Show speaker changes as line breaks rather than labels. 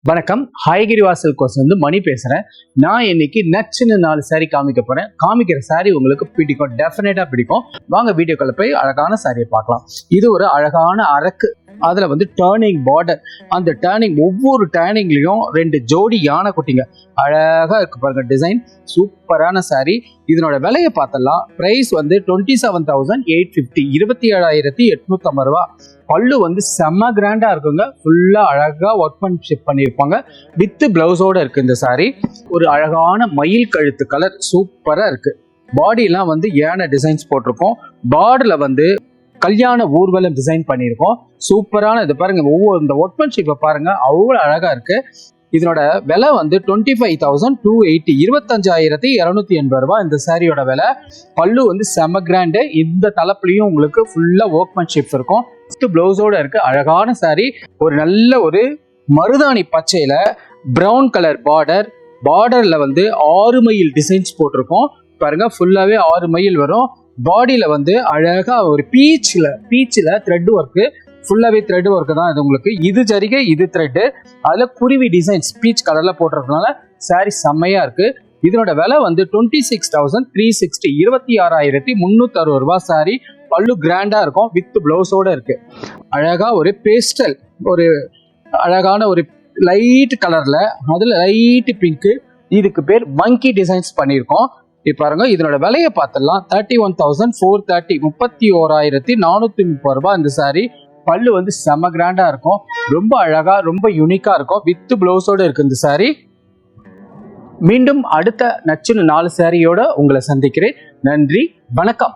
வணக்கம். ஹாய்கிரி வாசல் கோர்ஸ் மணி பேசுறேன். நான் இன்னைக்கு நச்சுன்னு 4 சாரி காமிக்க போறேன். காமிக்கிற சாரி உங்களுக்கு பிடிக்கும், டெஃபினட்டா பிடிக்கும். வாங்க வீடியோக்குள்ள போய் அழகான சாரியை பார்க்கலாம். இது ஒரு அழகான அரக்கு, அதுல டேர்னிங் பார்டர். அந்த டேர்னிங், ஒவ்வொரு டேர்னிங்லயும் 2 ஜோடி யானை குட்டிங்க அழகா இருக்கு பாருங்க. டிசைன் சூப்பரான சாரி. இதனோட விலையை பார்த்தலாம். பிரைஸ் 27,850, 27,850 ரூபா. பல்லு செம்ம கிராண்டா இருக்குங்க. ஃபுல்லா அழகா ஒர்க்மேன்ஷிப் பண்ணியிருப்பாங்க. வித் பிளவுஸோட இருக்கு இந்த சாரி. ஒரு அழகான மயில் கழுத்து கலர் சூப்பரா இருக்கு. பாடி எல்லாம் யானை டிசைன்ஸ் போட்டிருக்கோம். பார்டர்ல கல்யாண ஊர்வலம் டிசைன் பண்ணியிருக்கோம். சூப்பரான இது பாருங்க. ஒவ்வொரு இந்த ஒர்க்மேன்ஷிப்பை பாருங்க, அவ்வளோ அழகா இருக்கு. இதனோட விலை 25,280, 25,280 ரூபா இந்த சாரியோட விலை. பல்லு செம கிராண்டு. இந்த தலைப்புலையும் உங்களுக்கு ஃபுல்லா ஒர்க்மேன்ஷிப் இருக்கும். பிளவுஸோட இருக்கு. அழகான சாரி. ஒரு நல்ல ஒரு மருதாணி பச்சையில பிரவுன் கலர் பார்டர். பார்டர்ல 6 மயில் டிசைன்ஸ் போட்டிருக்கோம் பாருங்க. ஃபுல்லாவே 6 மயில் வரும். பாடியில அழகா ஒரு பீச்ல த்ரெட் ஒர்க்கு. ஃபுல்லாவே த்ரெட் ஒர்க் தான் இது உங்களுக்கு. இது ஜரிகை, இது த்ரெட். அதுல குருவி டிசைன்ஸ் பீச் கலர்ல போட்டிருக்கனால சாரி செம்மையா இருக்கு. இதனோட விலை 26,360, 26,360 ரூபா சாரி. பல்லு கிராண்டா இருக்கும். வித் பிளவுஸோட இருக்கு. அழகா ஒரு பேஸ்டல், ஒரு அழகான ஒரு லைட் கலர்ல, அதுல லைட் பிங்க். இதுக்கு பேர் மங்கி டிசைன்ஸ் பண்ணியிருக்கோம். இப்ப பாருங்க, இதனோட விலையை பார்த்துடலாம். 31,430, 31,430 ரூபாய் இந்த சாரி. பல்லு செம கிராண்டா இருக்கும். ரொம்ப அழகா, ரொம்ப யூனிக்கா இருக்கும். வித் பிளவுஸோட இருக்கு இந்த சாரி. மீண்டும் அடுத்த நச்சுன்னு 4 சாரியோட உங்களை சந்திக்கிறேன். நன்றி, வணக்கம்.